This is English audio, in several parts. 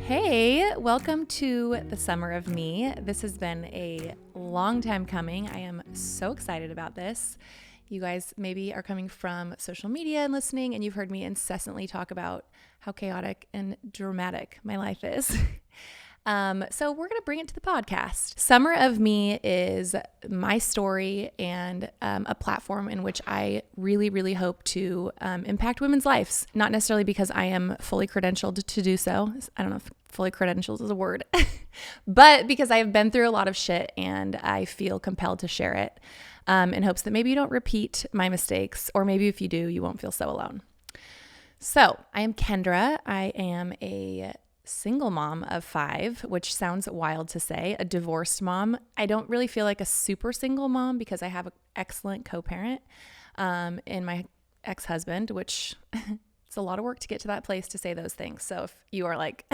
Hey, welcome to the summer of me. This has been a long time coming. I am so excited about this. You guys maybe are coming from social media and listening, and you've heard me incessantly talk about how chaotic and dramatic my life is. So we're going to bring it to the podcast. Summer of Me is my story and a platform in which I really, really hope to impact women's lives. Not necessarily because I am fully credentialed to do so. I don't know if fully credentialed is a word, but because I have been through a lot of shit and I feel compelled to share it in hopes that maybe you don't repeat my mistakes, or maybe if you do, you won't feel so alone. So I am Kendra. I am a single mom of 5, which sounds wild to say, a divorced mom. I don't really feel like a super single mom because I have an excellent co-parent in my ex-husband, which it's a lot of work to get to that place to say those things. So if you are like,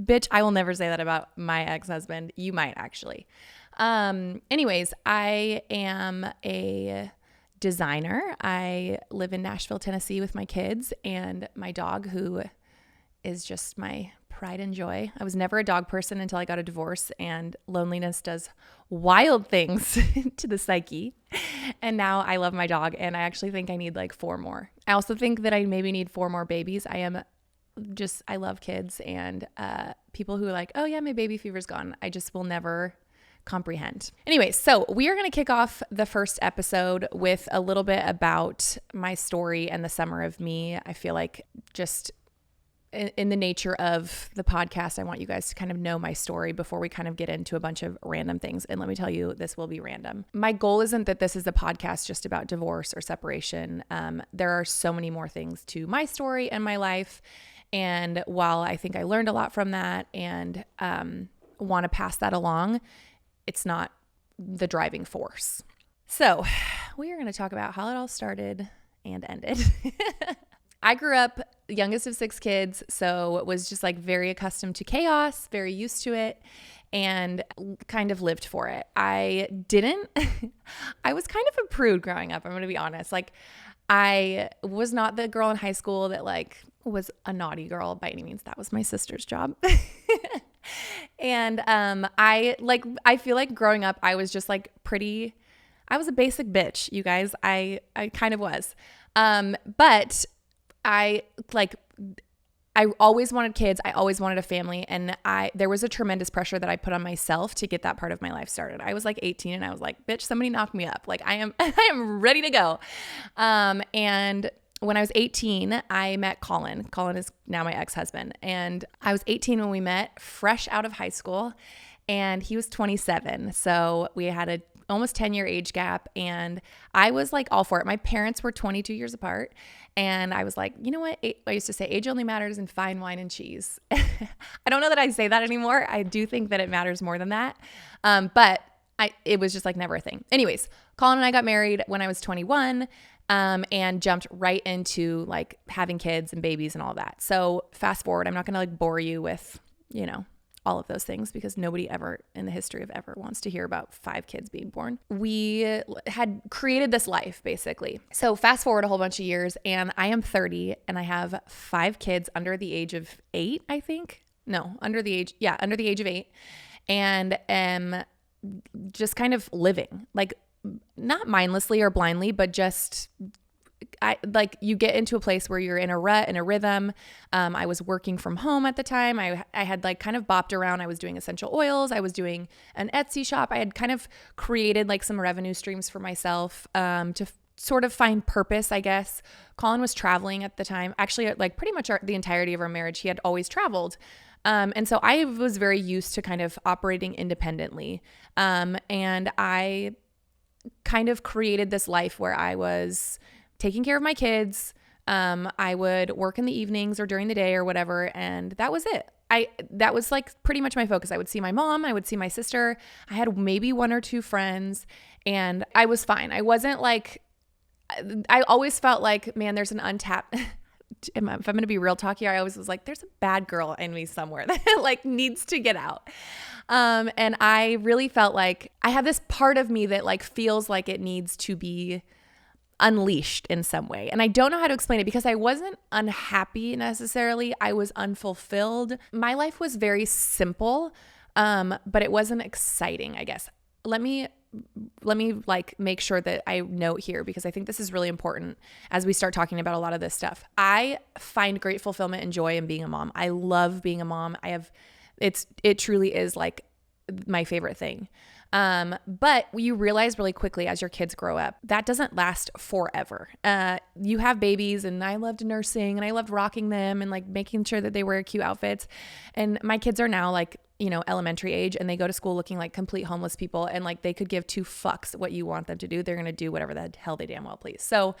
bitch, I will never say that about my ex-husband, you might actually. Anyways, I am a designer. I live in Nashville, Tennessee with my kids and my dog, who is just my pride and joy. I was never a dog person until I got a divorce, and loneliness does wild things to the psyche. And now I love my dog, and I actually think I need like 4 more. I also think that I maybe need 4 more babies. I love kids, and people who are like, oh yeah, my baby fever's gone. I just will never comprehend. Anyway, so we are going to kick off the first episode with a little bit about my story and the summer of me. I feel like just in the nature of the podcast, I want you guys to kind of know my story before we kind of get into a bunch of random things. And let me tell you, this will be random. My goal isn't that this is a podcast just about divorce or separation. There are so many more things to my story and my life. And while I think I learned a lot from that and want to pass that along, it's not the driving force. So we are going to talk about how it all started and ended. I grew up youngest of 6 kids, so was just like very accustomed to chaos, very used to it, and kind of lived for it. I was kind of a prude growing up, I'm going to be honest. Like, I was not the girl in high school that like was a naughty girl by any means. That was my sister's job. And I feel like growing up, I was just like I was a basic bitch, you guys. I kind of was. But I always wanted kids. I always wanted a family. And there was a tremendous pressure that I put on myself to get that part of my life started. I was like 18 and I was like, bitch, somebody knock me up. Like I am ready to go. And when I was 18, I met Colin. Colin is now my ex-husband. And I was 18 when we met, fresh out of high school, and he was 27. So we had a almost 10-year age gap, and I was like all for it. My parents were 22 years apart, and I was like, you know what? I used to say age only matters in fine wine and cheese. I don't know that I say that anymore. I do think that it matters more than that. But it was just like never a thing. Anyways, Colin and I got married when I was 21, and jumped right into like having kids and babies and all that. So fast forward, I'm not going to like bore you with, all of those things, because nobody ever in the history of ever wants to hear about 5 kids being born. We had created this life basically. So fast forward a whole bunch of years, and I am 30 and I have 5 kids under the age of 8, I think. No, under the age of 8, and am just kind of living, like not mindlessly or blindly, but just you get into a place where you're in a rut, in a rhythm. I was working from home at the time. I had like kind of bopped around. I was doing essential oils. I was doing an Etsy shop. I had kind of created like some revenue streams for myself to sort of find purpose, I guess. Colin was traveling at the time. Actually, like pretty much the entirety of our marriage, he had always traveled. And so I was very used to kind of operating independently. And I kind of created this life where I was taking care of my kids. I would work in the evenings or during the day or whatever. And that was it. That was like pretty much my focus. I would see my mom. I would see my sister. I had maybe 1 or 2 friends, and I was fine. I wasn't like, I always felt like, man, there's an untapped, if I'm going to be real talky, I always was like, there's a bad girl in me somewhere that like needs to get out. And I really felt like I have this part of me that like feels like it needs to be unleashed in some way. And I don't know how to explain it because I wasn't unhappy necessarily. I was unfulfilled. My life was very simple, but it wasn't exciting, I guess. Let me like make sure that I note here, because I think this is really important as we start talking about a lot of this stuff. I find great fulfillment and joy in being a mom. I love being a mom. It truly is like my favorite thing. But you realize really quickly as your kids grow up, that doesn't last forever. You have babies, and I loved nursing and I loved rocking them and like making sure that they wear cute outfits. And my kids are now like, elementary age, and they go to school looking like complete homeless people. And like, they could give two fucks what you want them to do. They're going to do whatever the hell they damn well please. So,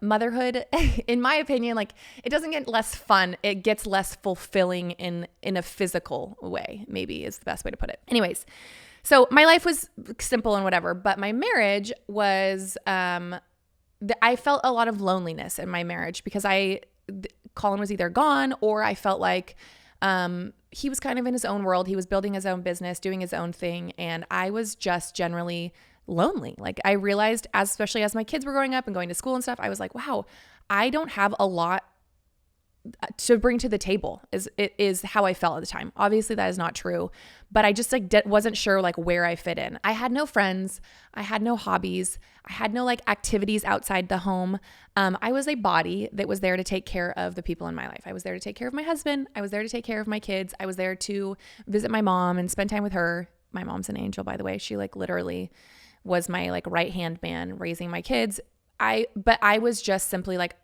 motherhood, in my opinion, like it doesn't get less fun. It gets less fulfilling in a physical way, maybe is the best way to put it. Anyways, so my life was simple and whatever, but my marriage was, I felt a lot of loneliness in my marriage because Colin was either gone, or I felt like, he was kind of in his own world. He was building his own business, doing his own thing. And I was just generally lonely. Like I realized, especially as my kids were growing up and going to school and stuff, I was like, wow, I don't have a lot to bring to the table is how I felt at the time. Obviously that is not true, but I just like wasn't sure like where I fit in. I had no friends. I had no hobbies. I had no like activities outside the home. I was a body that was there to take care of the people in my life. I was there to take care of my husband. I was there to take care of my kids. I was there to visit my mom and spend time with her. My mom's an angel, by the way. She like literally was my like right-hand man raising my kids. But I was just simply like,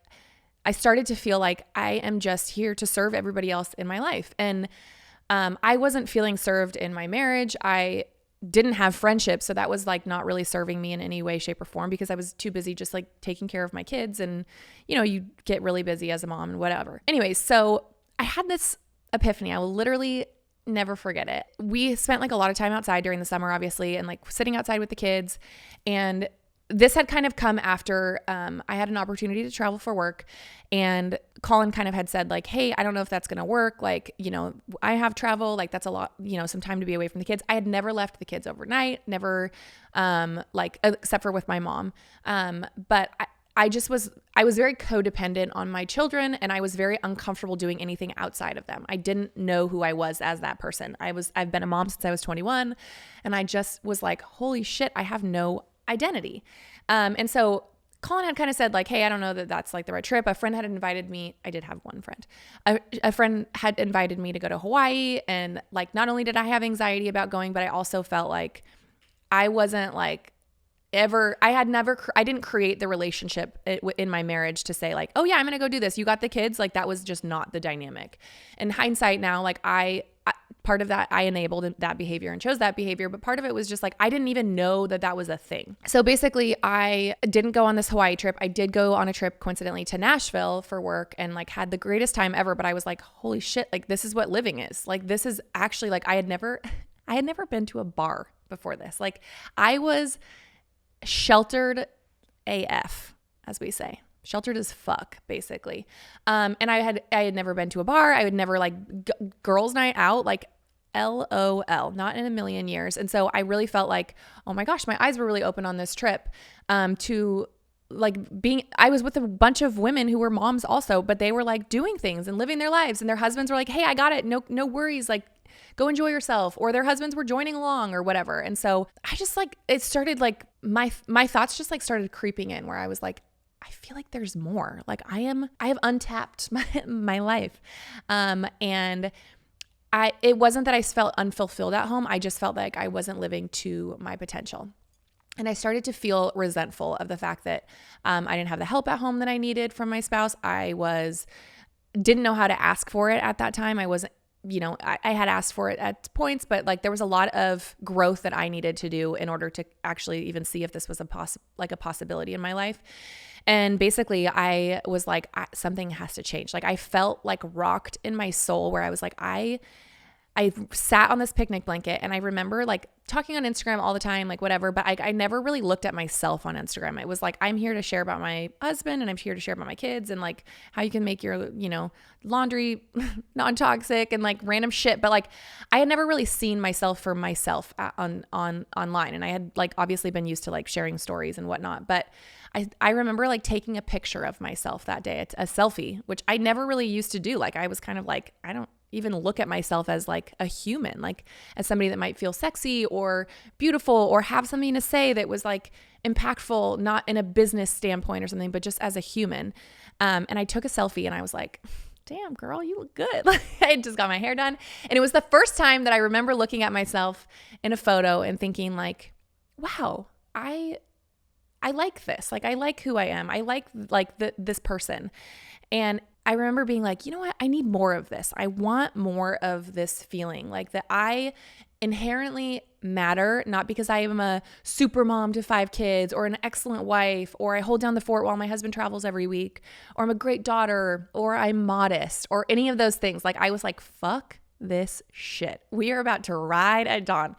I started to feel like I am just here to serve everybody else in my life. And I wasn't feeling served in my marriage. I didn't have friendships. So that was like not really serving me in any way, shape, or form, because I was too busy just like taking care of my kids. And, you get really busy as a mom and whatever. Anyways, so I had this epiphany. I will literally never forget it. We spent like a lot of time outside during the summer, obviously, and like sitting outside with the kids. And this had kind of come after I had an opportunity to travel for work, and Colin kind of had said like, hey, I don't know if that's going to work. Like, I have travel, like that's a lot, some time to be away from the kids. I had never left the kids overnight, never except for with my mom. But I was very codependent on my children, and I was very uncomfortable doing anything outside of them. I didn't know who I was as that person. I've been a mom since I was 21, and I just was like, holy shit, I have no identity. And so Colin had kind of said like, hey, I don't know that that's like the right trip. A friend had invited me. I did have one friend. A friend had invited me to go to Hawaii. And like, not only did I have anxiety about going, but I also felt like I wasn't like I didn't create the relationship in my marriage to say like, oh yeah, I'm going to go do this. You got the kids. Like that was just not the dynamic. In hindsight now, like part of that, I enabled that behavior and chose that behavior. But part of it was just like, I didn't even know that was a thing. So basically I didn't go on this Hawaii trip. I did go on a trip coincidentally to Nashville for work and like had the greatest time ever. But I was like, holy shit, like this is what living is. Like, this is actually like, I had never been to a bar before this. Like I was sheltered AF, as we say. Sheltered as fuck, basically. And I had never been to a bar. I would never like girls' night out, like LOL, not in a million years. And so I really felt like, oh my gosh, my eyes were really open on this trip to like I was with a bunch of women who were moms also, but they were like doing things and living their lives, and their husbands were like, hey, I got it. No worries. Like, go enjoy yourself. Or their husbands were joining along or whatever. And so I just like, it started like my thoughts just like started creeping in, where I was like, I feel like there's more. Like I have untapped my life. And it wasn't that I felt unfulfilled at home. I just felt like I wasn't living to my potential. And I started to feel resentful of the fact that I didn't have the help at home that I needed from my spouse. I didn't know how to ask for it at that time. I wasn't, I had asked for it at points, but like there was a lot of growth that I needed to do in order to actually even see if this was a possibility in my life. And basically I was like, something has to change. Like I felt like rocked in my soul, where I was like, I I sat on this picnic blanket, and I remember like talking on Instagram all the time, like whatever, but I never really looked at myself on Instagram. It was like, I'm here to share about my husband, and I'm here to share about my kids, and like how you can make your, laundry non-toxic and like random shit. But like, I had never really seen myself for myself on online. And I had like obviously been used to like sharing stories and whatnot. But I remember like taking a picture of myself that day, a selfie, which I never really used to do. Like I was kind of like, I don't even look at myself as like a human, like as somebody that might feel sexy or beautiful or have something to say that was like impactful, not in a business standpoint or something, but just as a human. And I took a selfie and I was like, damn girl, you look good. Like I had just got my hair done. And it was the first time that I remember looking at myself in a photo and thinking like, wow, I like this. Like I like who I am. I like this person. And I remember being like, you know what? I need more of this. I want more of this feeling like that I inherently matter, not because I am a super mom to 5 kids or an excellent wife, or I hold down the fort while my husband travels every week, or I'm a great daughter, or I'm modest, or any of those things. Like I was like, fuck this shit. We are about to ride at dawn.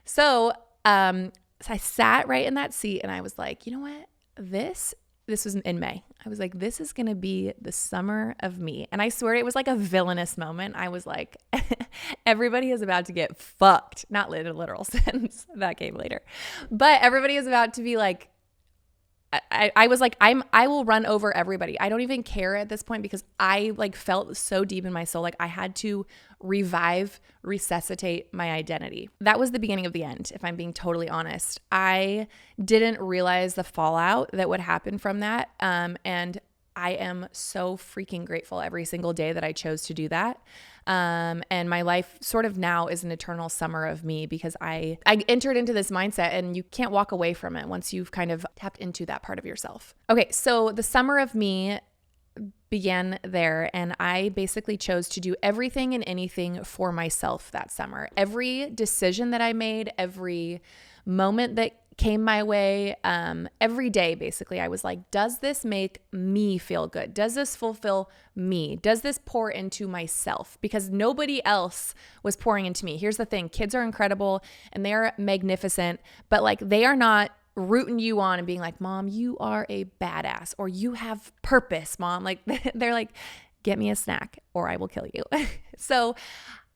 So I sat right in that seat and I was like, you know what? This was in May. I was like, this is going to be the summer of me. And I swear it was like a villainous moment. I was like, everybody is about to get fucked. Not in a literal sense. That came later. But everybody is about to be like, I was like, I will run over everybody. I don't even care at this point because I like felt so deep in my soul. Like I had to resuscitate my identity. That was the beginning of the end. If I'm being totally honest, I didn't realize the fallout that would happen from that. And I am so freaking grateful every single day that I chose to do that. And my life sort of now is an eternal summer of me because I entered into this mindset and you can't walk away from it once you've kind of tapped into that part of yourself. Okay, so the summer of me began there, and I basically chose to do everything and anything for myself that summer. Every decision that I made, every moment that came my way, every day, basically, I was like, does this make me feel good? Does this fulfill me? Does this pour into myself? Because nobody else was pouring into me. Here's the thing. Kids are incredible and they're magnificent, but like they are not rooting you on and being like, Mom, you are a badass, or you have purpose, Mom. Like they're like, get me a snack or I will kill you. So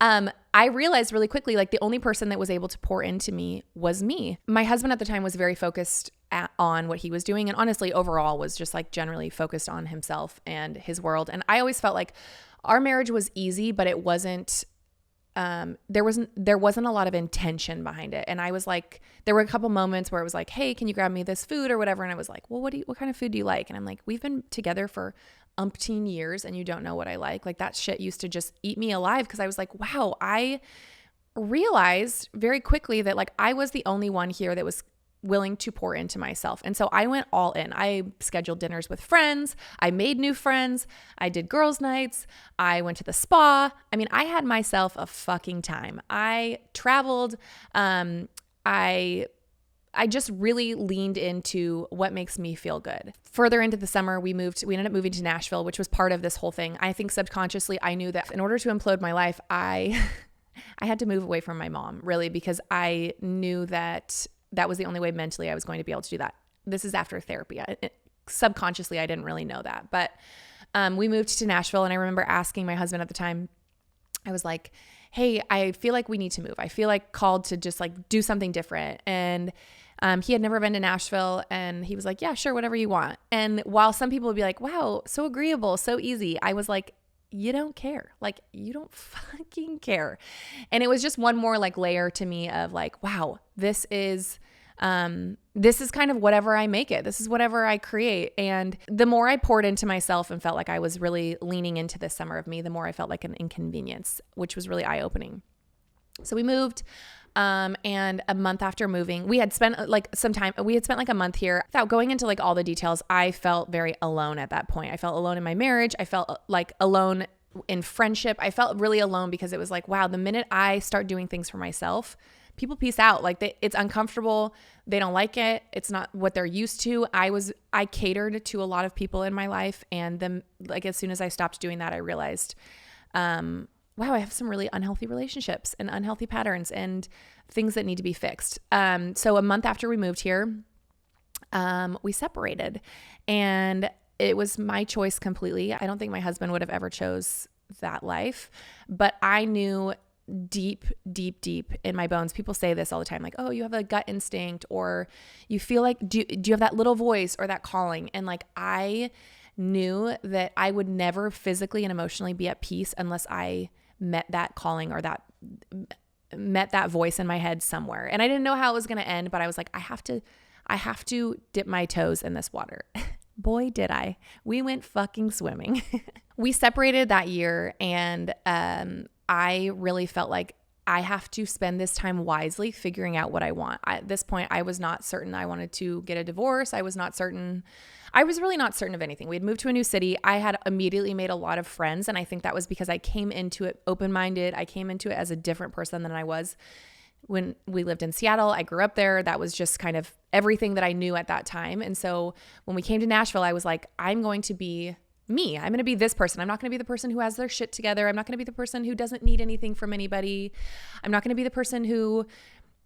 I realized really quickly, like the only person that was able to pour into me was me. My husband at the time was very focused on what he was doing. And honestly, overall was just like generally focused on himself and his world. And I always felt like our marriage was easy, but it wasn't, there wasn't a lot of intention behind it. And I was like, there were a couple moments where it was like, hey, can you grab me this food or whatever? And I was like, well, what kind of food do you like? And I'm like, we've been together for umpteen years and you don't know what I like. Like that shit used to just eat me alive. Cause I was like, wow, I realized very quickly that like I was the only one here that was willing to pour into myself. And so I went all in. I scheduled dinners with friends. I made new friends. I did girls' nights. I went to the spa. I mean, I had myself a fucking time. I traveled. I just really leaned into what makes me feel good. Further into the summer, we ended up moving to Nashville, which was part of this whole thing. I think subconsciously I knew that in order to implode my life, I had to move away from my mom, really, because I knew that was the only way mentally I was going to be able to do that. This is after therapy. Subconsciously, I didn't really know that. But we moved to Nashville, and I remember asking my husband at the time, I was like, hey, I feel like we need to move. I feel like called to just like do something different. And he had never been to Nashville, and he was like, yeah, sure, whatever you want. And while some people would be like, wow, so agreeable, so easy, I was like, you don't care. Like, you don't fucking care. And it was just one more like layer to me of like, wow, this is kind of whatever I make it. This is whatever I create. And the more I poured into myself and felt like I was really leaning into this summer of me, the more I felt like an inconvenience, which was really eye-opening. So we moved. And a month after moving, we had spent like a month here. Without going into like all the details, I felt very alone at that point. I felt alone in my marriage. I felt like alone in friendship. I felt really alone because it was like, wow, the minute I start doing things for myself, people peace out. Like it's uncomfortable. They don't like it. It's not what they're used to. I catered to a lot of people in my life. And then like, as soon as I stopped doing that, I realized, wow, I have some really unhealthy relationships and unhealthy patterns and things that need to be fixed. So a month after we moved here, we separated, and it was my choice completely. I don't think my husband would have ever chose that life, but I knew deep, deep, deep in my bones. People say this all the time, like, oh, you have a gut instinct, or you feel like, do you have that little voice or that calling? And like, I knew that I would never physically and emotionally be at peace unless I met that calling or met that voice in my head somewhere. And I didn't know how it was going to end, but I was like, I have to dip my toes in this water. Boy, did I. We went fucking swimming. We separated that year, and I really felt like I have to spend this time wisely figuring out what I want. At this point, I was not certain I wanted to get a divorce. I was really not certain of anything. We had moved to a new city. I had immediately made a lot of friends, and I think that was because I came into it open-minded. I came into it as a different person than I was when we lived in Seattle. I grew up there. That was just kind of everything that I knew at that time. And so when we came to Nashville, I was like, I'm going to be me. I'm going to be this person. I'm not going to be the person who has their shit together. I'm not going to be the person who doesn't need anything from anybody. I'm not going to be the person who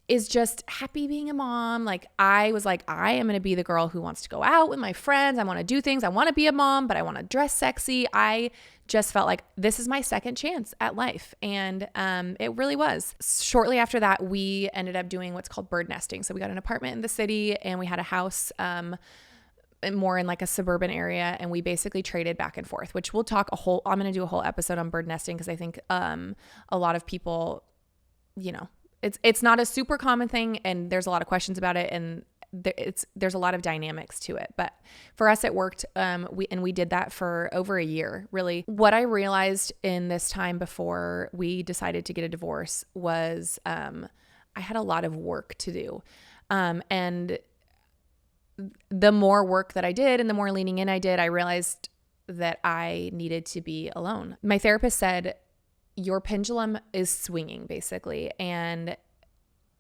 is just happy being a mom. Like, I was like, I am going to be the girl who wants to go out with my friends. I want to do things. I want to be a mom, but I want to dress sexy. I just felt like this is my second chance at life. And it really was. Shortly after that, we ended up doing what's called bird nesting. So we got an apartment in the city, and we had a house more in like a suburban area, and we basically traded back and forth, which I'm going to do a whole episode on bird nesting, because I think a lot of people, it's not a super common thing, and there's a lot of questions about it, and there's a lot of dynamics to it. But for us, it worked. We did that for over a year, really. What I realized in this time before we decided to get a divorce was I had a lot of work to do. And the more work that I did and the more leaning in I did, I realized that I needed to be alone. My therapist said, your pendulum is swinging, basically, and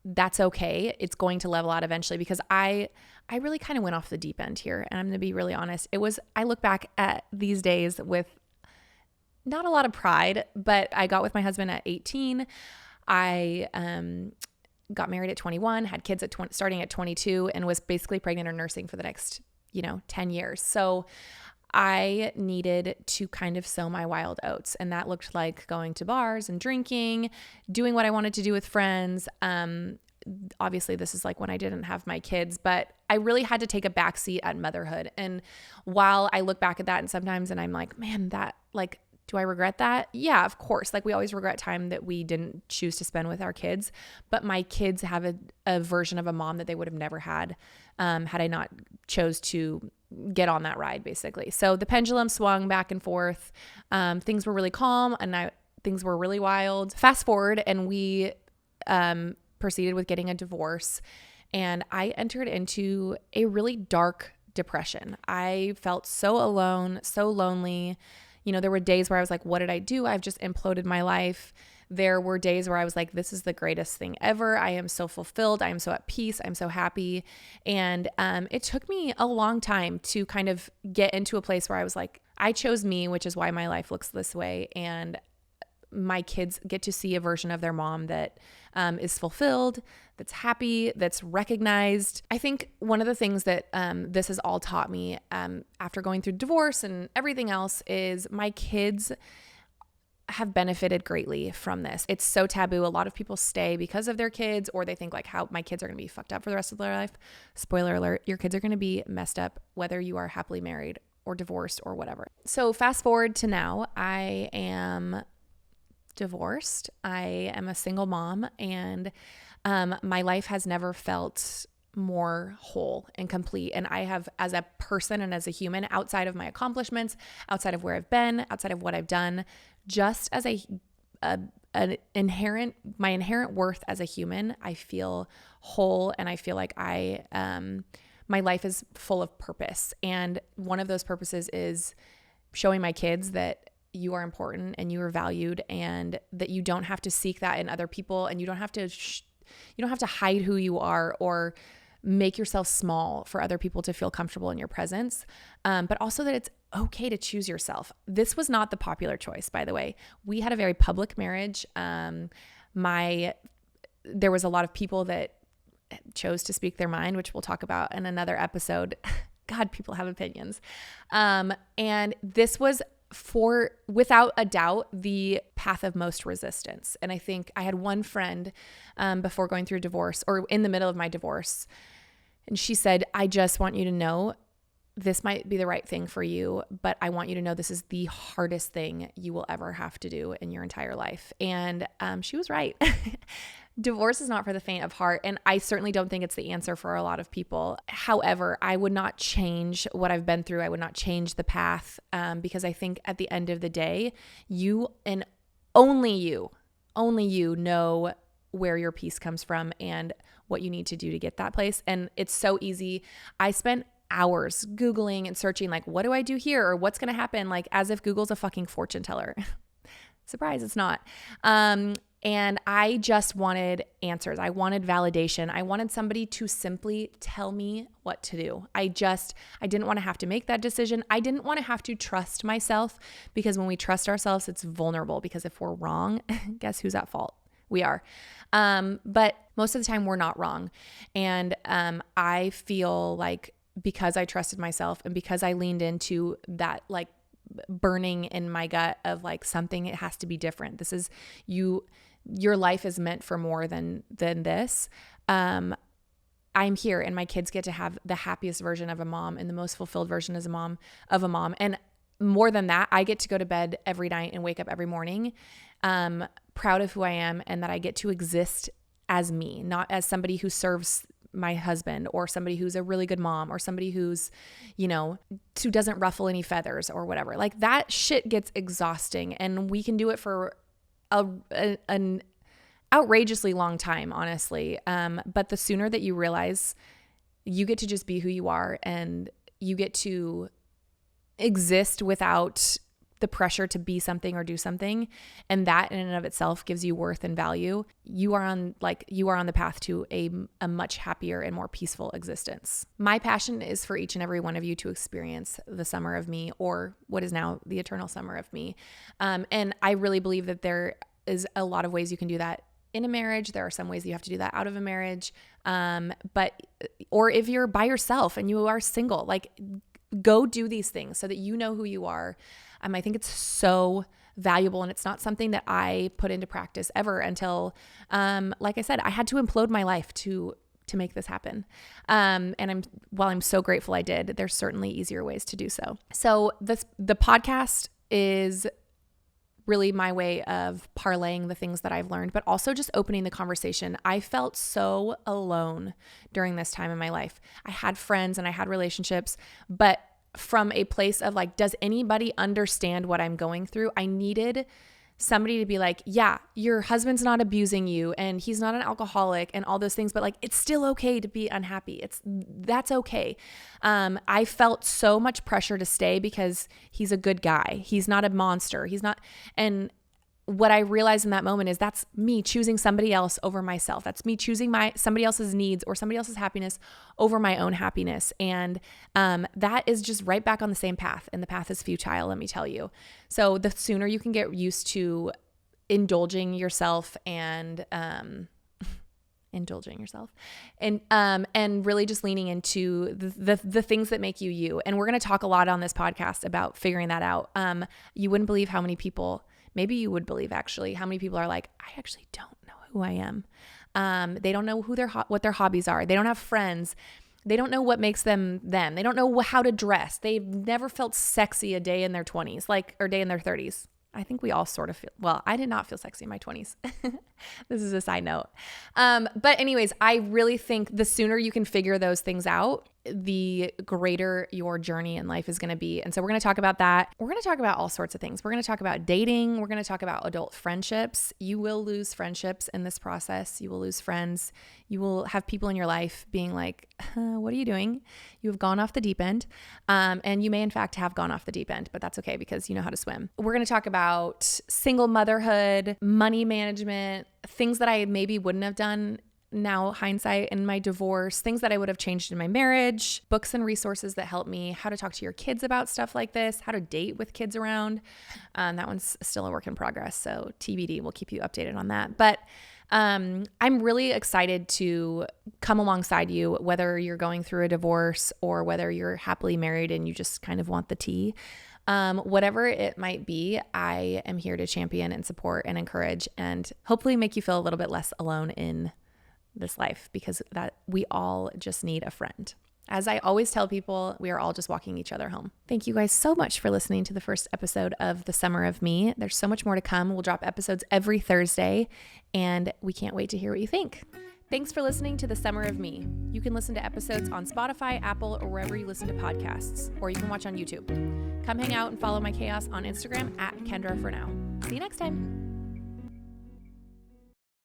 that's okay. It's going to level out eventually, because I really kind of went off the deep end here, and I'm going to be really honest. I look back at these days with not a lot of pride, but I got with my husband at 18. I got married at 21, had kids starting at 22, and was basically pregnant or nursing for the next, 10 years. So I needed to kind of sow my wild oats, and that looked like going to bars and drinking, doing what I wanted to do with friends. Obviously this is like when I didn't have my kids, but I really had to take a backseat at motherhood. And while I look back at that and I'm like, man, that, like, do I regret that? Yeah, of course. Like, we always regret time that we didn't choose to spend with our kids, but my kids have a version of a mom that they would have never had I not chose to get on that ride, basically. So the pendulum swung back and forth. Things were really calm, and things were really wild. Fast forward, and we proceeded with getting a divorce, and I entered into a really dark depression. I felt so alone, so lonely. There were days where I was like, what did I do? I've just imploded my life. There were days where I was like, this is the greatest thing ever. I am so fulfilled. I am so at peace. I'm so happy. And it took me a long time to kind of get into a place where I was like, I chose me, which is why my life looks this way. And my kids get to see a version of their mom that is fulfilled, that's happy, that's recognized. I think one of the things that this has all taught me after going through divorce and everything else is my kids have benefited greatly from this. It's so taboo. A lot of people stay because of their kids, or they think like, how my kids are going to be fucked up for the rest of their life. Spoiler alert, your kids are going to be messed up whether you are happily married or divorced or whatever. So fast forward to now, I am divorced. I am a single mom, and my life has never felt more whole and complete. And I have, as a person and as a human, outside of my accomplishments, outside of where I've been, outside of what I've done, just as my inherent worth as a human, I feel whole, and I feel like my life is full of purpose. And one of those purposes is showing my kids that you are important and you are valued, and that you don't have to seek that in other people, and you don't have to hide who you are or make yourself small for other people to feel comfortable in your presence, but also that it's okay to choose yourself. This was not the popular choice, by the way. We had a very public marriage. There was a lot of people that chose to speak their mind, which we'll talk about in another episode. God, people have opinions. And this was, without a doubt, the path of most resistance. And I think I had one friend before going through divorce, or in the middle of my divorce, and she said, I just want you to know this might be the right thing for you, but I want you to know this is the hardest thing you will ever have to do in your entire life. And she was right. Divorce is not for the faint of heart, and I certainly don't think it's the answer for a lot of people. However, I would not change what I've been through. I would not change the path, because I think at the end of the day, you and only you know where your peace comes from and what you need to do to get that place. And it's so easy. I spent hours Googling and searching, like, what do I do here? Or what's going to happen? Like, as if Google's a fucking fortune teller. Surprise, it's not. And I just wanted answers. I wanted validation. I wanted somebody to simply tell me what to do. I didn't want to have to make that decision. I didn't want to have to trust myself, because when we trust ourselves, it's vulnerable, because if we're wrong, guess who's at fault? We are. But most of the time we're not wrong. And I feel like because I trusted myself and because I leaned into that, like, burning in my gut of like something, it has to be different. This is your life is meant for more than this. I'm here, and my kids get to have the happiest version of a mom and the most fulfilled version of a mom. And more than that, I get to go to bed every night and wake up every morning, proud of who I am, and that I get to exist as me, not as somebody who serves my husband, or somebody who's a really good mom, or somebody who's, who doesn't ruffle any feathers or whatever. Like, that shit gets exhausting, and we can do it for an outrageously long time, honestly. But the sooner that you realize you get to just be who you are, and you get to exist without the pressure to be something or do something, and that in and of itself gives you worth and value, you are on the path to a much happier and more peaceful existence. My passion is for each and every one of you to experience the summer of me, or what is now the eternal summer of me. And I really believe that there is a lot of ways you can do that in a marriage. There are some ways you have to do that out of a marriage. Or if you're by yourself and you are single, like, go do these things so that you know who you are. I think it's so valuable, and it's not something that I put into practice ever until, like I said, I had to implode my life to make this happen. And while I'm so grateful I did, there's certainly easier ways to do so. So the podcast is really my way of parlaying the things that I've learned, but also just opening the conversation. I felt so alone during this time in my life. I had friends and I had relationships, but from a place of like, does anybody understand what I'm going through? I needed somebody to be like, yeah, your husband's not abusing you and he's not an alcoholic and all those things, but like, it's still okay to be unhappy. That's okay. I felt so much pressure to stay because he's a good guy. He's not a monster. He's not. And what I realized in that moment is that's me choosing somebody else over myself. That's me choosing somebody else's needs or somebody else's happiness over my own happiness. And that is just right back on the same path. And the path is futile, let me tell you. So the sooner you can get used to indulging yourself and really just leaning into the things that make you you. And we're going to talk a lot on this podcast about figuring that out. You wouldn't believe how many people, maybe you would believe actually, how many people are like, I actually don't know who I am. They don't know what their hobbies are. They don't have friends. They don't know what makes them them. They don't know how to dress. They've never felt sexy a day in their 20s, or day in their 30s. I think we all sort of feel, well, I did not feel sexy in my 20s. This is a side note. But anyways, I really think the sooner you can figure those things out, the greater your journey in life is going to be. And so we're going to talk about that. We're going to talk about all sorts of things. We're going to talk about dating. We're going to talk about adult friendships. You will lose friendships in this process. You will lose friends. You will have people in your life being like, what are you doing? You have gone off the deep end. And you may in fact have gone off the deep end, but that's okay because you know how to swim. We're going to talk about single motherhood, money management, things that I maybe wouldn't have done now hindsight in my divorce, things that I would have changed in my marriage, books and resources that help me, how to talk to your kids about stuff like this, how to date with kids around. That one's still a work in progress. So TBD, we'll keep you updated on that. But I'm really excited to come alongside you, whether you're going through a divorce or whether you're happily married and you just kind of want the tea. Whatever it might be, I am here to champion and support and encourage and hopefully make you feel a little bit less alone in this life, because that we all just need a friend. As I always tell people, we are all just walking each other home. Thank you guys so much for listening to the first episode of The Summer of Me. There's so much more to come. We'll drop episodes every Thursday, and we can't wait to hear what you think. Thanks for listening to The Summer of Me. You can listen to episodes on Spotify, Apple, or wherever you listen to podcasts, or you can watch on YouTube. Come hang out and follow my chaos on Instagram at Kendra for now. See you next time.